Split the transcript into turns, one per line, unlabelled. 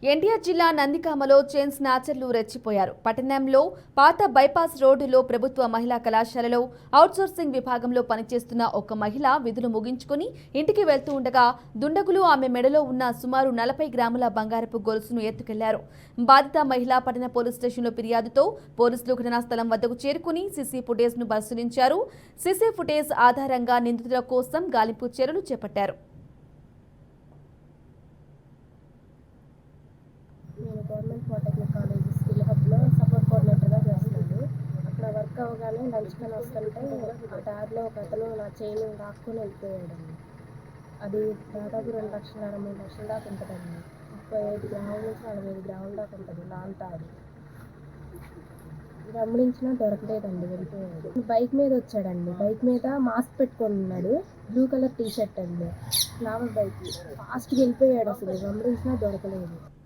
ఎన్టీఆర్ జిల్లా నందిగామలో చైన్ స్నాచర్లు రెచ్చిపోయారు. పట్టణంలో పాత బైపాస్ రోడ్డులో ప్రభుత్వ మహిళా కళాశాలలో అవుట్సోర్సింగ్ విభాగంలో పనిచేస్తున్న ఒక మహిళ విధులు ముగించుకుని ఇంటికి వెళ్తూ ఉండగా దుండగులు ఆమె మెడలో ఉన్న సుమారు 40 గ్రాముల బంగారపు గొలుసును ఎత్తుకెళ్లారు. బాధిత మహిళ పట్టణ పోలీస్ స్టేషన్లో ఫిర్యాదుతో పోలీసులు ఘటనా స్థలం వద్దకు చేరుకుని సీసీ ఫుటేజ్ ను పరిశీలించారు. సీసీ ఫుటేజ్ ఆధారంగా నిందితుల కోసం గాలింపు చర్యలు చేపట్టారు.
నేను గవర్నమెంట్ పాలిటెక్నిక్ కాలేజ్ స్కిల్ హబ్లో సపోర్ట్ కోఆర్డినేటర్గా చేస్తున్నాను. అక్కడ వర్క్ అవ్వగానే లంచ్ పని వస్తుంటే ఆ దారిలో ఒక అతను నా చైన్ లాక్కొని వెళ్ళిపోయాడండి. అది దాదాపు 2 లక్షల 3 లక్షల దాకా ఉంటుందండి. 35 గ్రాముల నుంచి 45 గ్రాముల దాకా ఉంటుంది లాంగ్ తాడు. గమనించినా దొరకలేదండి, వెళ్ళిపోయాడు. బైక్ మీద వచ్చాడండి, బైక్ మీద మాస్క్ పెట్టుకొని ఉన్నాడు, బ్లూ కలర్ టీ షర్ట్ అండి, ఫ్లవర్ బైక్. ఫాస్ట్గా వెళ్ళిపోయాడు, అసలు గమనించినా దొరకలేదు.